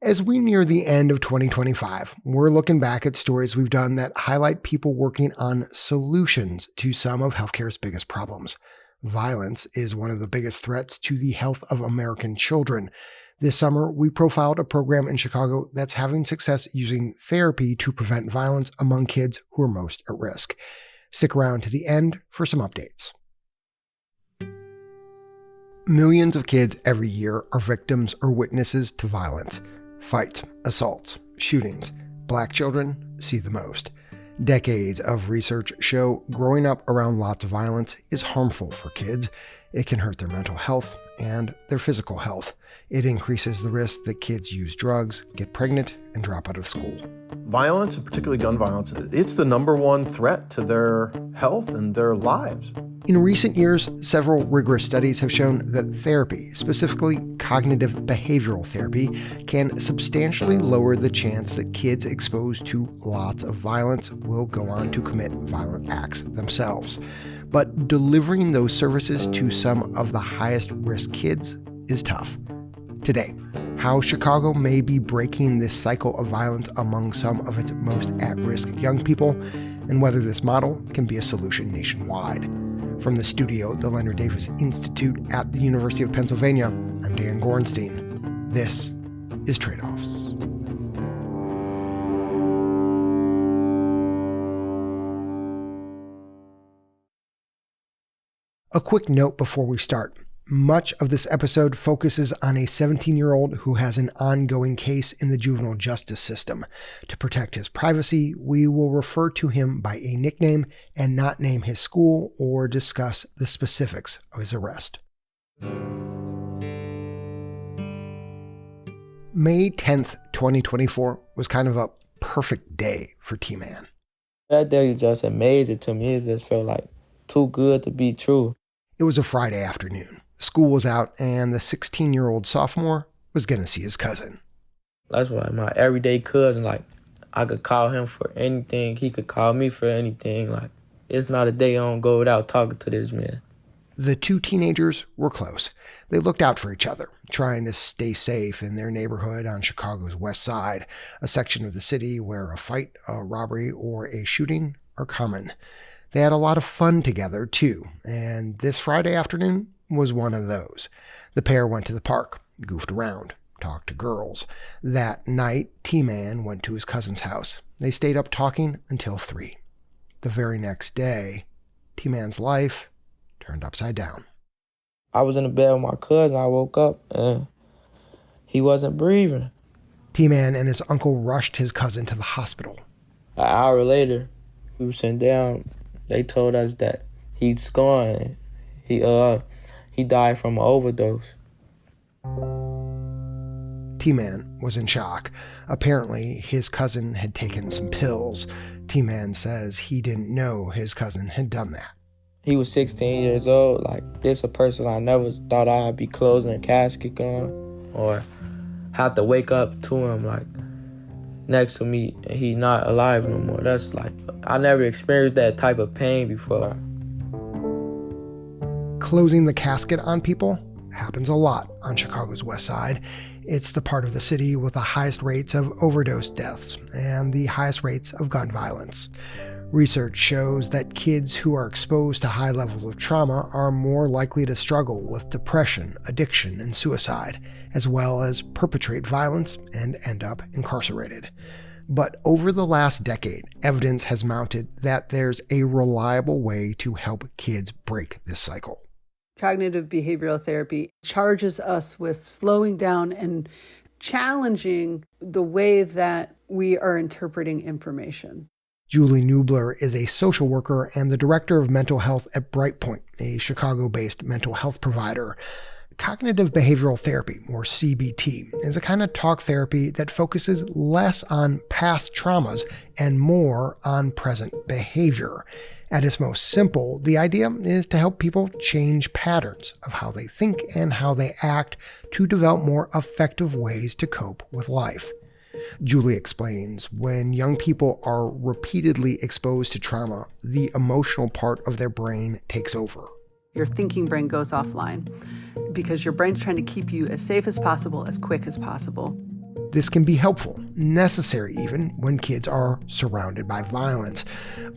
As we near the end of 2025, we're looking back at stories we've done that highlight people working on solutions to some of healthcare's biggest problems. Violence is one of the biggest threats to the health of American children. This summer, we profiled a program in Chicago that's having success using therapy to prevent violence among kids who are most at risk. Stick around to the end for some updates. Millions of kids every year are victims or witnesses to violence. Fights, assaults, shootings. Black children see the most. Decades of research show growing up around lots of violence is harmful for kids. It can hurt their mental health and their physical health. It increases the risk that kids use drugs, get pregnant, and drop out of school. Violence, and particularly gun violence, it's the number one threat to their health and their lives. In recent years, several rigorous studies have shown that therapy, specifically cognitive behavioral therapy, can substantially lower the chance that kids exposed to lots of violence will go on to commit violent acts themselves. But delivering those services to some of the highest risk kids is tough. Today, how Chicago may be breaking this cycle of violence among some of its most at-risk young people, and whether this model can be a solution nationwide. From the studio at the Leonard Davis Institute at the University of Pennsylvania, I'm Dan Gorenstein. This is Trade-Offs. A quick note before we start. Much of this episode focuses on a 17-year-old who has an ongoing case in the juvenile justice system. To protect his privacy, we will refer to him by a nickname and not name his school or discuss the specifics of his arrest. May 10th, 2024 was kind of a perfect day for T-Man. That day was just amazing to me. It just felt like too good to be true. It was a Friday afternoon. School was out, and the 16-year-old sophomore was going to see his cousin. That's like my everyday cousin. Like, I could call him for anything. He could call me for anything. Like, it's not a day I don't go without talking to this man. The two teenagers were close. They looked out for each other, trying to stay safe in their neighborhood on Chicago's west side, a section of the city where a fight, a robbery, or a shooting are common. They had a lot of fun together, too, and this Friday afternoon was one of those. The pair went to the park, goofed around, talked to girls. That night, T-Man went to his cousin's house. They stayed up talking until 3. The very next day, T-Man's life turned upside down. I was in the bed with my cousin. I woke up and he wasn't breathing. T-Man and his uncle rushed his cousin to the hospital. An hour later, we were sitting down. They told us that he's gone. He died from an overdose. T-Man was in shock. Apparently, his cousin had taken some pills. T-Man says he didn't know his cousin had done that. He was 16 years old. Like, this a person I never thought I'd be closing a casket on or have to wake up to him, like, next to me, and he's not alive no more. That's like, I never experienced that type of pain before. Closing the casket on people happens a lot on Chicago's west side. It's the part of the city with the highest rates of overdose deaths and the highest rates of gun violence. Research shows that kids who are exposed to high levels of trauma are more likely to struggle with depression, addiction, and suicide, as well as perpetrate violence and end up incarcerated. But over the last decade, evidence has mounted that there's a reliable way to help kids break this cycle. Cognitive behavioral therapy charges us with slowing down and challenging the way that we are interpreting information. Julie Noobler is a social worker and the director of mental health at Brightpoint, a Chicago-based mental health provider. Cognitive behavioral therapy, or CBT, is a kind of talk therapy that focuses less on past traumas and more on present behavior. At its most simple, the idea is to help people change patterns of how they think and how they act to develop more effective ways to cope with life. Julie explains, when young people are repeatedly exposed to trauma, the emotional part of their brain takes over. Your thinking brain goes offline because your brain's trying to keep you as safe as possible, as quick as possible. This can be helpful, necessary even, when kids are surrounded by violence.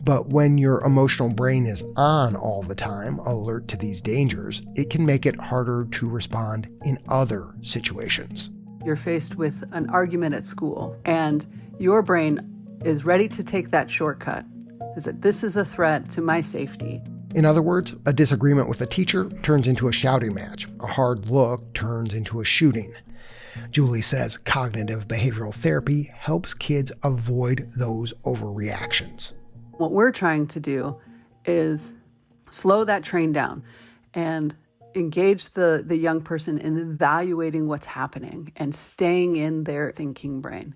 But when your emotional brain is on all the time, alert to these dangers, it can make it harder to respond in other situations. You're faced with an argument at school, and your brain is ready to take that shortcut. Is that this is a threat to my safety. In other words, a disagreement with a teacher turns into a shouting match. A hard look turns into a shooting. Julie says cognitive behavioral therapy helps kids avoid those overreactions. What we're trying to do is slow that train down and engage the young person in evaluating what's happening and staying in their thinking brain.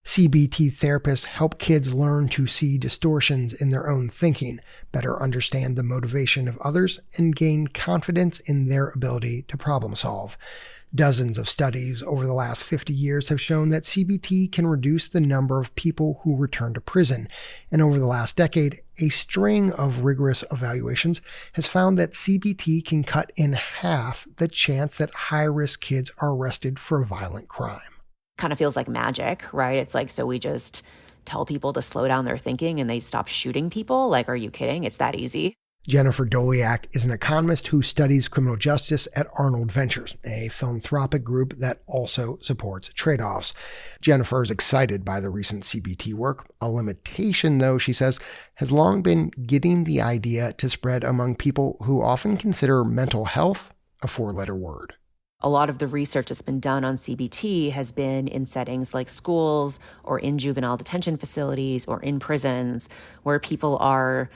CBT therapists help kids learn to see distortions in their own thinking, better understand the motivation of others, and gain confidence in their ability to problem solve. Dozens of studies over the last 50 years have shown that CBT can reduce the number of people who return to prison. And over the last decade, a string of rigorous evaluations has found that CBT can cut in half the chance that high-risk kids are arrested for a violent crime. Kind of feels like magic, right? It's like, so we just tell people to slow down their thinking and they stop shooting people? Like, are you kidding? It's that easy. Jennifer Doleac is an economist who studies criminal justice at Arnold Ventures, a philanthropic group that also supports trade-offs. Jennifer is excited by the recent CBT work. A limitation, though, she says, has long been getting the idea to spread among people who often consider mental health a four-letter word. A lot of the research that's been done on CBT has been in settings like schools or in juvenile detention facilities or in prisons where people are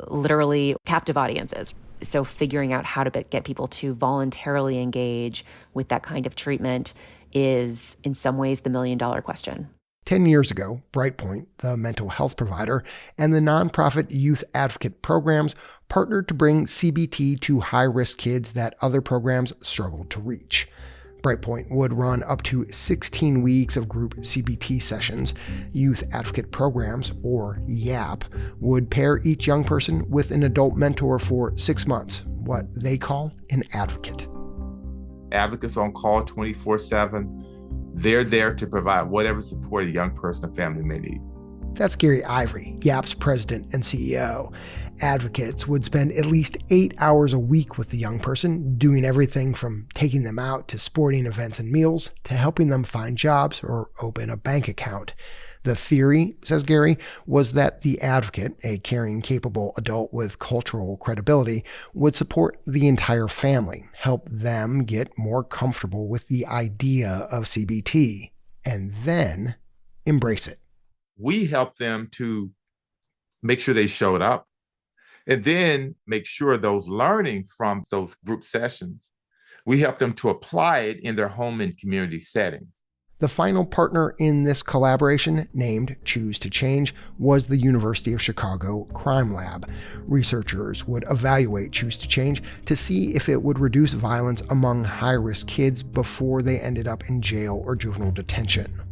literally captive audiences. So figuring out how to get people to voluntarily engage with that kind of treatment is in some ways the million-dollar question. 10 years ago, Brightpoint, the mental health provider, and the nonprofit youth advocate programs partnered to bring CBT to high-risk kids that other programs struggled to reach. Brightpoint would run up to 16 weeks of group CBT sessions. Youth advocate programs, or YAP, would pair each young person with an adult mentor for 6 months, what they call an advocate. Advocates on call 24/7. They're there to provide whatever support a young person or family may need. That's Gary Ivory, YAP's president and CEO. Advocates would spend at least 8 hours a week with the young person, doing everything from taking them out to sporting events and meals to helping them find jobs or open a bank account. The theory, says Gary, was that the advocate, a caring, capable adult with cultural credibility, would support the entire family, help them get more comfortable with the idea of CBT, and then embrace it. We help them to make sure they showed up and then make sure those learnings from those group sessions, we help them to apply it in their home and community settings. The final partner in this collaboration, named Choose to Change, was the University of Chicago Crime Lab. Researchers would evaluate Choose to Change to see if it would reduce violence among high-risk kids before they ended up in jail or juvenile detention.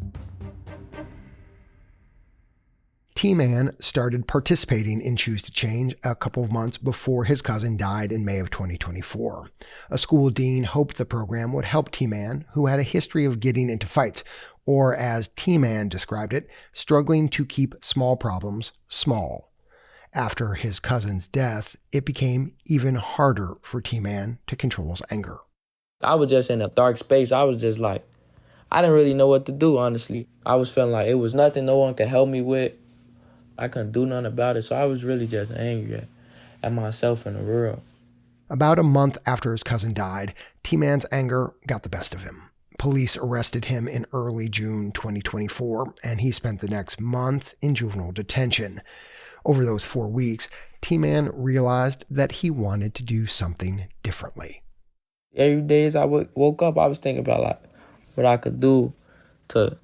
T-Man started participating in Choose to Change a couple of months before his cousin died in May of 2024. A school dean hoped the program would help T-Man, who had a history of getting into fights, or as T-Man described it, struggling to keep small problems small. After his cousin's death, it became even harder for T-Man to control his anger. I was just in a dark space. I was just like, I didn't really know what to do, honestly. I was feeling like it was nothing no one could help me with. I couldn't do nothing about it, so I was really just angry at myself and the world. About a month after his cousin died, T-Man's anger got the best of him. Police arrested him in early June 2024, and he spent the next month in juvenile detention. Over those 4 weeks, T-Man realized that he wanted to do something differently. Every day as I woke up, I was thinking about like what I could do to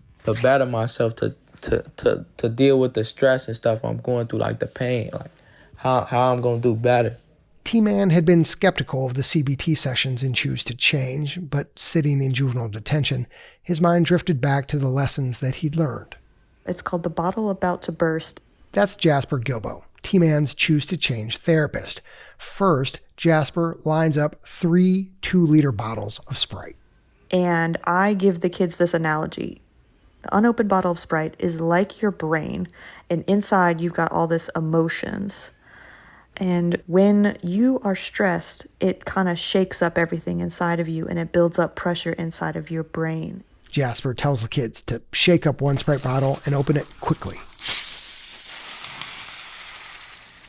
better myself, to deal with the stress and stuff I'm going through, like the pain, like how I'm going to do better. T-Man had been skeptical of the CBT sessions in Choose to Change, but sitting in juvenile detention, his mind drifted back to the lessons that he'd learned. It's called The Bottle About to Burst. That's Jasper Guilbault, T-Man's Choose to Change therapist. First, Jasper lines up 3 2-liter bottles of Sprite. And I give the kids this analogy. The unopened bottle of Sprite is like your brain, and inside you've got all this emotions. And when you are stressed, it kind of shakes up everything inside of you, and it builds up pressure inside of your brain. Jasper tells the kids to shake up one Sprite bottle and open it quickly.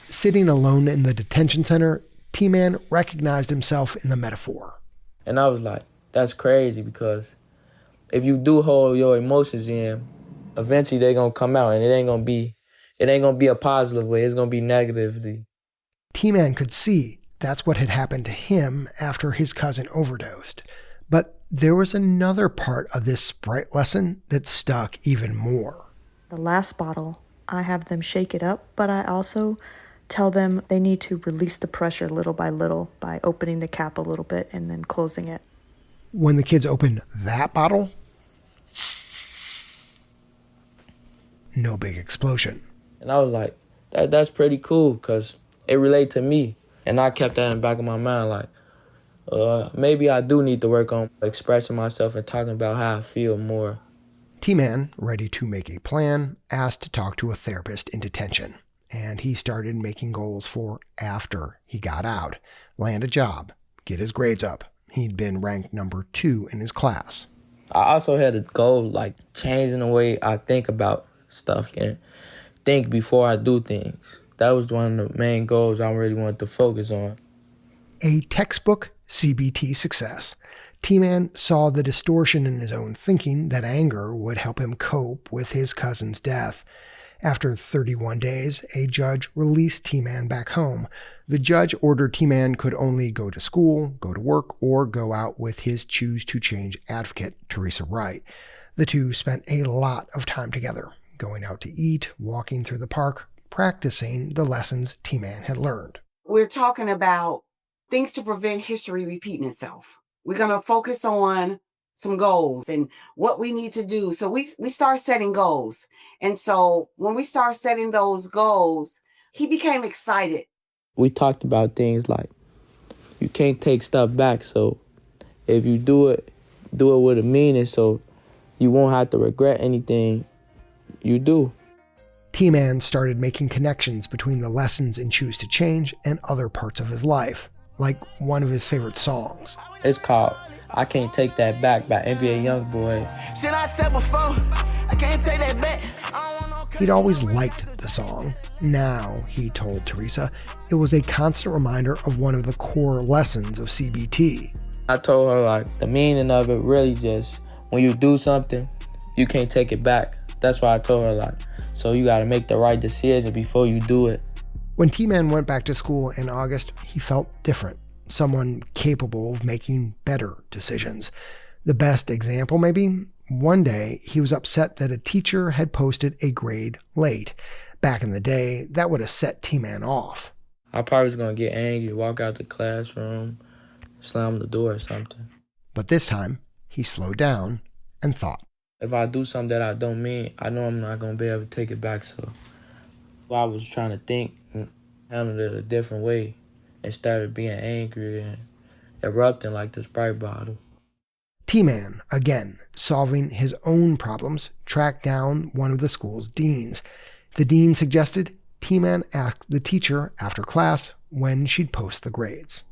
Sitting alone in the detention center, T-Man recognized himself in the metaphor. And I was like, that's crazy, because if you do hold your emotions in, eventually they're going to come out, and it ain't going to be a positive way. It's going to be negatively. T-Man could see that's what had happened to him after his cousin overdosed. But there was another part of this Sprite lesson that stuck even more. The last bottle, I have them shake it up, but I also tell them they need to release the pressure little by little by opening the cap a little bit and then closing it. When the kids opened that bottle, no big explosion. And I was like, that's pretty cool, because it related to me. And I kept that in the back of my mind, like, maybe I do need to work on expressing myself and talking about how I feel more. T-Man, ready to make a plan, asked to talk to a therapist in detention. And he started making goals for after he got out. Land a job, get his grades up. He'd been ranked number 2 in his class. I also had a goal, like changing the way I think about stuff and think before I do things. That was one of the main goals I really wanted to focus on. A textbook CBT success. T-Man saw the distortion in his own thinking that anger would help him cope with his cousin's death. After 31 days, a judge released T-Man back home. The judge ordered T-Man could only go to school, go to work, or go out with his Choose to Change advocate, Theresa Wright. The two spent a lot of time together, going out to eat, walking through the park, practicing the lessons T-Man had learned. We're talking about things to prevent history repeating itself. We're going to focus on some goals and what we need to do. So we start setting goals. And so when we start setting those goals, he became excited. We talked about things like you can't take stuff back. So if you do it with a meaning, so you won't have to regret anything you do. T-Man started making connections between the lessons in Choose to Change and other parts of his life, like one of his favorite songs. It's called I Can't Take That Back by NBA Youngboy. Shit I said before, I can't take that back. He'd always liked the song. Now, he told Theresa, it was a constant reminder of one of the core lessons of CBT. I told her, like, the meaning of it really just, when you do something, you can't take it back. That's why I told her, like, so you gotta make the right decision before you do it. When T-Man went back to school in August, he felt different. Someone capable of making better decisions. The best example, maybe? One day, he was upset that a teacher had posted a grade late. Back in the day, that would have set T-Man off. I probably was going to get angry, walk out the classroom, slam the door or something. But this time, he slowed down and thought. If I do something that I don't mean, I know I'm not going to be able to take it back. So I was trying to think and handle it a different way instead of being angry and erupting like the Sprite bottle. T-Man, again, solving his own problems, tracked down one of the school's deans. The dean suggested T-Man ask the teacher after class when she'd post the grades.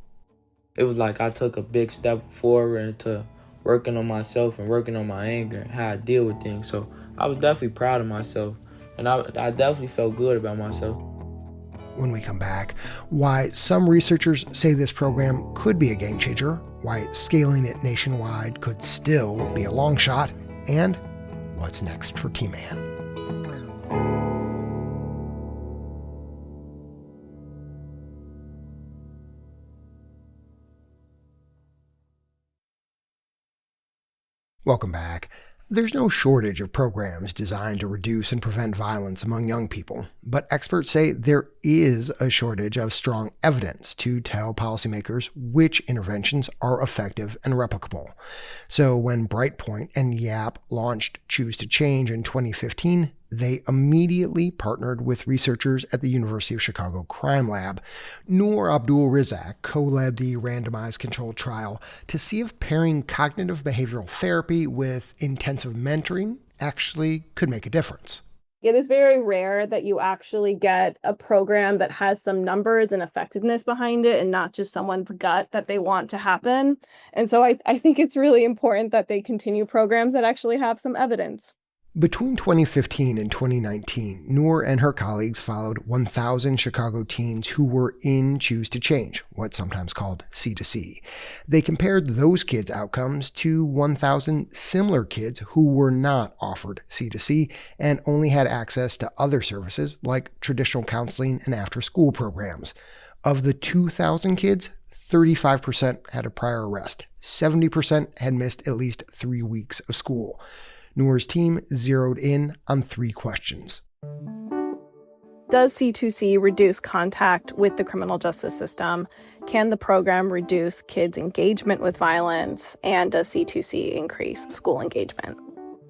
It was like I took a big step forward into working on myself and working on my anger and how I deal with things. So I was definitely proud of myself, and I definitely felt good about myself. When we come back, why some researchers say this program could be a game changer, why scaling it nationwide could still be a long shot, and what's next for T-Man. Welcome back. There's no shortage of programs designed to reduce and prevent violence among young people, but experts say there is a shortage of strong evidence to tell policymakers which interventions are effective and replicable. So when Brightpoint and YAP launched Choose to Change in 2015, they immediately partnered with researchers at the University of Chicago Crime Lab. Nour Abdul-Razzak co-led the randomized controlled trial to see if pairing cognitive behavioral therapy with intensive mentoring actually could make a difference. It is very rare that you actually get a program that has some numbers and effectiveness behind it and not just someone's gut that they want to happen. And so I think it's really important that they continue programs that actually have some evidence. Between 2015 and 2019, Nour and her colleagues followed 1,000 Chicago teens who were in Choose to Change, what's sometimes called C2C. They compared those kids' outcomes to 1,000 similar kids who were not offered C2C and only had access to other services like traditional counseling and after-school programs. Of the 2,000 kids, 35% had a prior arrest. 70% had missed at least 3 weeks of school. Nour's team zeroed in on 3 questions. Does C2C reduce contact with the criminal justice system? Can the program reduce kids' engagement with violence? And does C2C increase school engagement?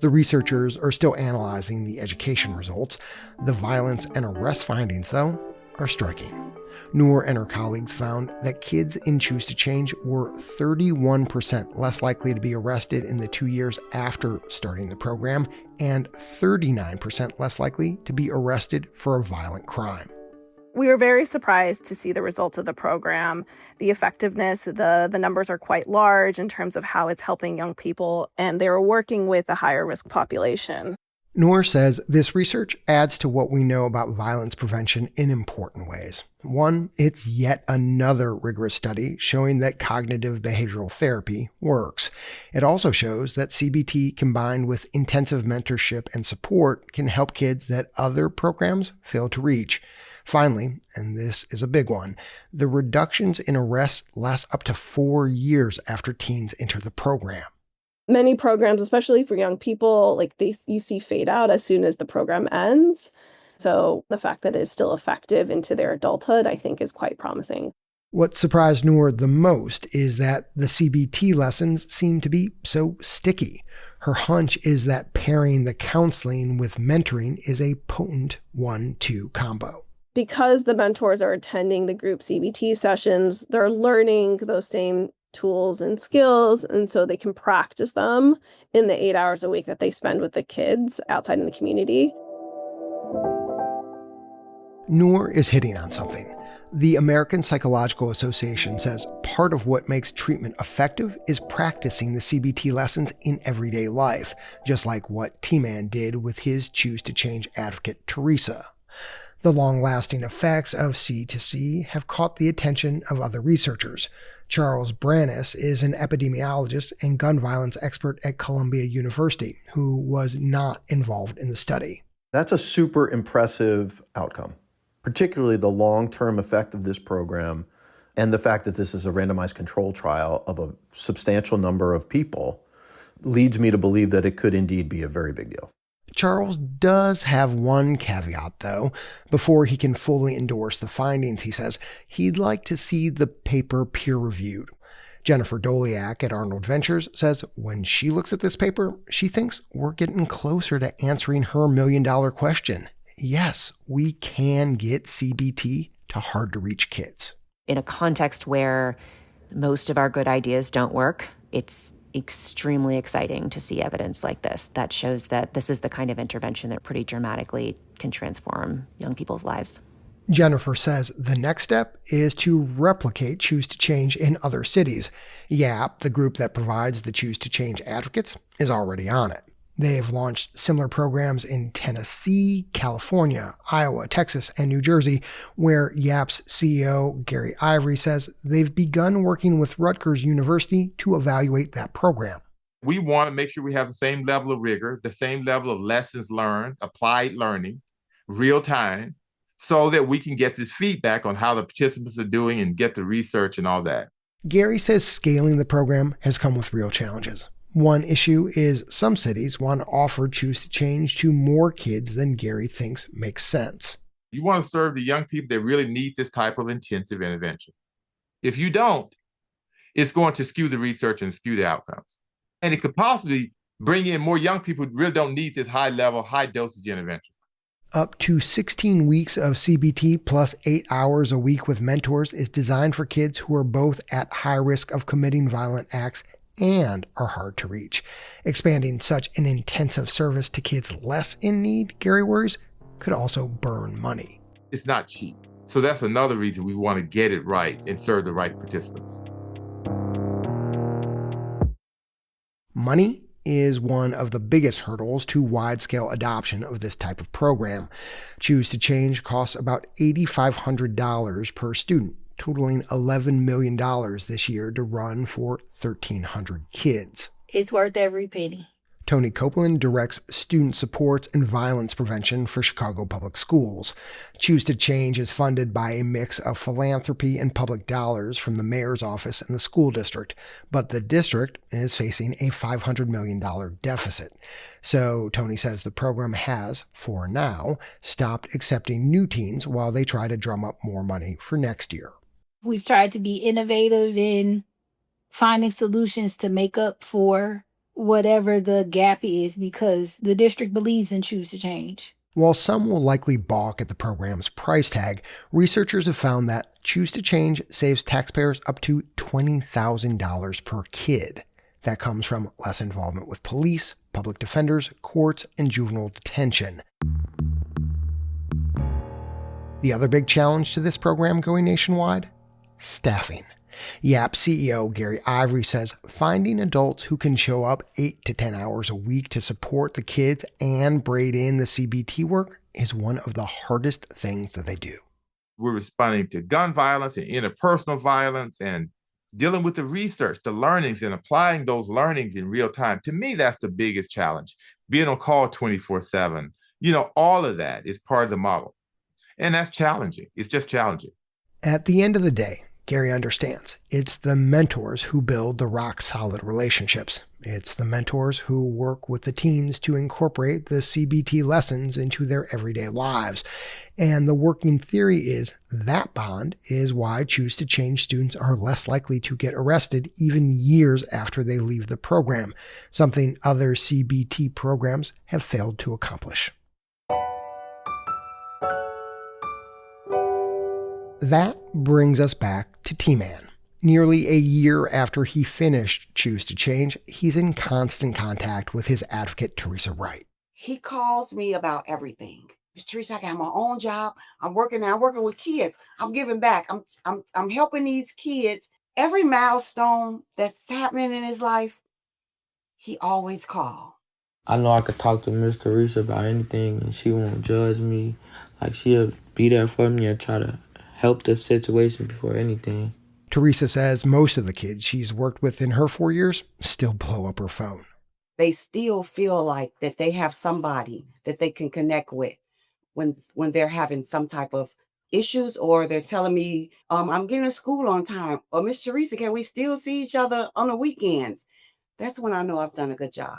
The researchers are still analyzing the education results. The violence and arrest findings, though, are striking. Nour and her colleagues found that kids in Choose to Change were 31% less likely to be arrested in the 2 years after starting the program and 39% less likely to be arrested for a violent crime. We were very surprised to see the results of the program. The effectiveness, the numbers are quite large in terms of how it's helping young people, and they were working with a higher risk population. Nour says this research adds to what we know about violence prevention in important ways. One, it's yet another rigorous study showing that cognitive behavioral therapy works. It also shows that CBT combined with intensive mentorship and support can help kids that other programs fail to reach. Finally, and this is a big one, the reductions in arrests last up to 4 years after teens enter the program. Many programs, especially for young people, you see fade out as soon as the program ends. So the fact that it's still effective into their adulthood, I think, is quite promising. What surprised Nour the most is that the CBT lessons seem to be so sticky. Her hunch is that pairing the counseling with mentoring is a potent 1-2 combo. Because the mentors are attending the group CBT sessions, they're learning those same tools and skills, and so they can practice them in the 8 hours a week that they spend with the kids outside in the community. Nour is hitting on something. The American Psychological Association says part of what makes treatment effective is practicing the CBT lessons in everyday life, just like what T-Man did with his Choose to Change advocate, Theresa. The long-lasting effects of C2C have caught the attention of other researchers. Charles Branas is an epidemiologist and gun violence expert at Columbia University who was not involved in the study. That's a super impressive outcome, particularly the long-term effect of this program and the fact that this is a randomized control trial of a substantial number of people leads me to believe that it could indeed be a very big deal. Charles does have one caveat, though. Before he can fully endorse the findings, he says he'd like to see the paper peer-reviewed. Jennifer Doleac at Arnold Ventures says when she looks at this paper, she thinks we're getting closer to answering her million-dollar question. Yes, we can get CBT to hard-to-reach kids. In a context where most of our good ideas don't work, it's extremely exciting to see evidence like this that shows that this is the kind of intervention that pretty dramatically can transform young people's lives. Jennifer says the next step is to replicate Choose to Change in other cities. YAP, the group that provides the Choose to Change advocates, is already on it. They have launched similar programs in Tennessee, California, Iowa, Texas, and New Jersey, where YAP's CEO, Gary Ivory, says they've begun working with Rutgers University to evaluate that program. We want to make sure we have the same level of rigor, the same level of lessons learned, applied learning, real time, so that we can get this feedback on how the participants are doing and get the research and all that. Gary says scaling the program has come with real challenges. One issue is some cities want to offer Choose to Change to more kids than Gary thinks makes sense. You want to serve the young people that really need this type of intensive intervention. If you don't, it's going to skew the research and skew the outcomes. And it could possibly bring in more young people who really don't need this high-level, high-dosage intervention. Up to 16 weeks of CBT plus 8 hours a week with mentors is designed for kids who are both at high risk of committing violent acts and are hard to reach. Expanding such an intensive service to kids less in need, Gary worries, could also burn money. It's not cheap. So that's another reason we want to get it right and serve the right participants. Money is one of the biggest hurdles to wide-scale adoption of this type of program. Choose to Change costs about $8,500 per student, totaling $11 million this year to run for 1,300 kids. It's worth every penny. Toni Copeland directs student supports and violence prevention for Chicago Public Schools. Choose to Change is funded by a mix of philanthropy and public dollars from the mayor's office and the school district, but the district is facing a $500 million deficit. So Toni says the program has, for now, stopped accepting new teens while they try to drum up more money for next year. We've tried to be innovative in finding solutions to make up for whatever the gap is, because the district believes in Choose to Change. While some will likely balk at the program's price tag, researchers have found that Choose to Change saves taxpayers up to $20,000 per kid. That comes from less involvement with police, public defenders, courts, and juvenile detention. The other big challenge to this program going nationwide? Staffing. YAP CEO Gary Ivory says finding adults who can show up 8 to 10 hours a week to support the kids and braid in the CBT work is one of the hardest things that they do. We're responding to gun violence and interpersonal violence and dealing with the research, the learnings, and applying those learnings in real time. To me, that's the biggest challenge. Being on call 24/7, all of that is part of the model. And that's challenging. It's just challenging. At the end of the day, Gary understands it's the mentors who build the rock-solid relationships. It's the mentors who work with the teens to incorporate the CBT lessons into their everyday lives. And the working theory is that bond is why Choose to Change students are less likely to get arrested even years after they leave the program, something other CBT programs have failed to accomplish. That brings us back to T-Man. Nearly a year after he finished Choose to Change, he's in constant contact with his advocate, Theresa Wright. He calls me about everything. Miss Theresa, I got my own job. I'm working with kids. I'm giving back. I'm helping these kids. Every milestone that's happening in his life, he always calls. I know I could talk to Miss Theresa about anything and she won't judge me. Like, she'll be there for me and try to help the situation before anything. Theresa says most of the kids she's worked with in her 4 years still blow up her phone. They still feel like that they have somebody that they can connect with when they're having some type of issues, or they're telling me, I'm getting to school on time, or Miss Theresa, can we still see each other on the weekends? That's when I know I've done a good job.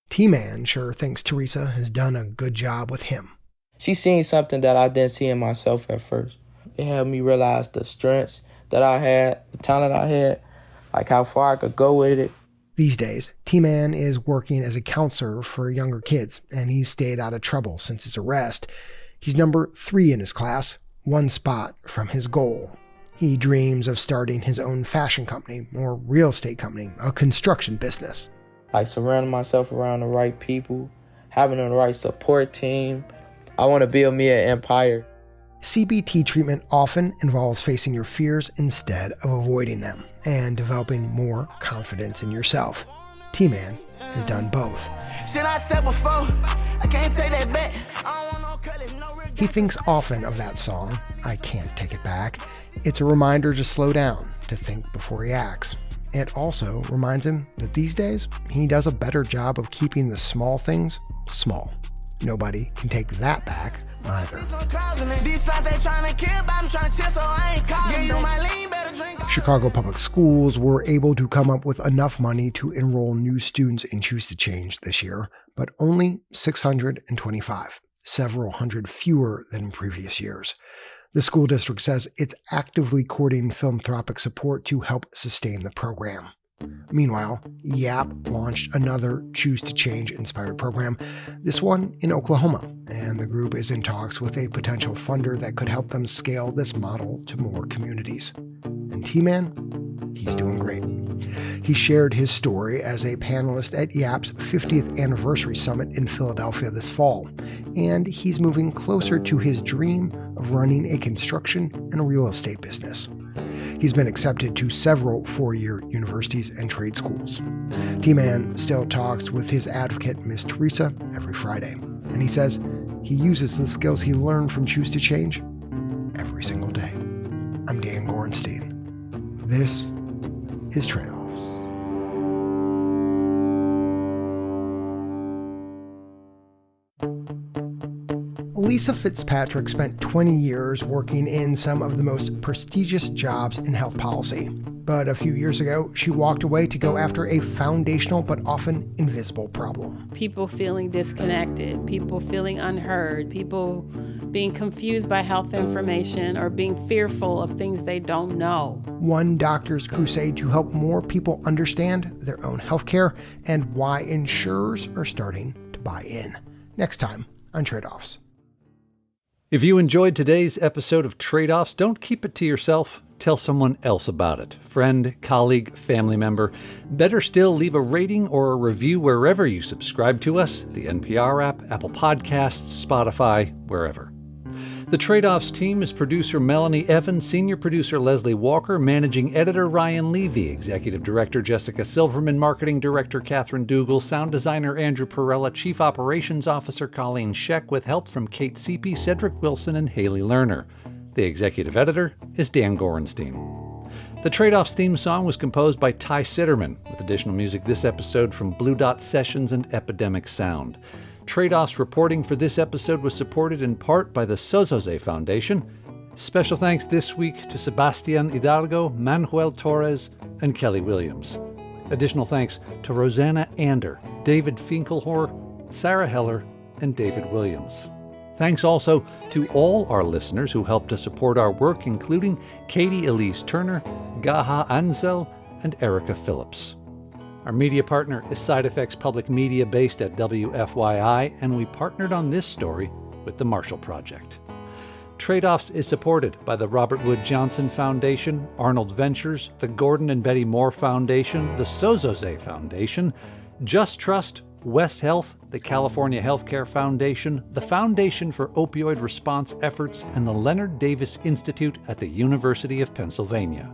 T-Man sure thinks Theresa has done a good job with him. She's seen something that I didn't see in myself at first. It helped me realize the strengths that I had, the talent I had, like how far I could go with it. These days, T-Man is working as a counselor for younger kids, and he's stayed out of trouble since his arrest. He's number 3 in his class, 1 spot from his goal. He dreams of starting his own fashion company or real estate company, a construction business. Like surrounding myself around the right people, having the right support team. I want to build me an empire. CBT treatment often involves facing your fears instead of avoiding them and developing more confidence in yourself. T-Man has done both. He thinks often of that song, I Can't Take It Back. It's a reminder to slow down, to think before he acts. It also reminds him that these days he does a better job of keeping the small things small. Nobody can take that back either. Chicago Public Schools were able to come up with enough money to enroll new students in Choose to Change this year, but only 625, several hundred fewer than previous years. The school district says it's actively courting philanthropic support to help sustain the program. Meanwhile, YAP launched another Choose to Change inspired program, this one in Oklahoma, and the group is in talks with a potential funder that could help them scale this model to more communities. And T-Man, he's doing great. He shared his story as a panelist at YAP's 50th anniversary summit in Philadelphia this fall, and he's moving closer to his dream of running a construction and real estate business. He's been accepted to several four-year universities and trade schools. T-Man still talks with his advocate, Miss Theresa, every Friday, and he says he uses the skills he learned from Choose to Change every single day. I'm Dan Gorenstein. This is Trade-Offs. Lisa Fitzpatrick spent 20 years working in some of the most prestigious jobs in health policy. But a few years ago, she walked away to go after a foundational but often invisible problem. People feeling disconnected, people feeling unheard, people being confused by health information or being fearful of things they don't know. One doctor's crusade to help more people understand their own health care and why insurers are starting to buy in. Next time on Trade-Offs. If you enjoyed today's episode of Trade-Offs, don't keep it to yourself. Tell someone else about it. Friend, colleague, family member. Better still, leave a rating or a review wherever you subscribe to us, the NPR app, Apple Podcasts, Spotify, wherever. The Trade-Offs team is producer Melanie Evans, senior producer Leslie Walker, managing editor Ryan Levy, executive director Jessica Silverman, marketing director Catherine Dougal, sound designer Andrew Perella, chief operations officer Colleen Scheck, with help from Kate Seepy, Cedric Wilson, and Haley Lerner. The executive editor is Dan Gorenstein. The Trade-Offs theme song was composed by Ty Sitterman, with additional music this episode from Blue Dot Sessions and Epidemic Sound. Trade-Offs reporting for this episode was supported in part by the Sozoze Foundation. Special thanks this week to Sebastian Hidalgo, Manuel Torres, and Kelly Williams. Additional thanks to Rosanna Ander, David Finkelhor, Sarah Heller, and David Williams. Thanks also to all our listeners who helped to support our work, including Katie Elise Turner, Gaha Ansel, and Erica Phillips. Our media partner is Side Effects Public Media based at WFYI, and we partnered on this story with the Marshall Project. Trade-Offs is supported by the Robert Wood Johnson Foundation, Arnold Ventures, the Gordon and Betty Moore Foundation, the Sozoze Foundation, Just Trust, West Health, the California Healthcare Foundation, the Foundation for Opioid Response Efforts, and the Leonard Davis Institute at the University of Pennsylvania.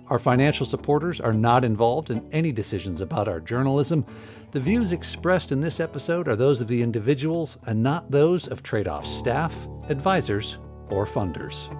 Our financial supporters are not involved in any decisions about our journalism. The views expressed in this episode are those of the individuals and not those of Trade-Offs staff, advisors, or funders.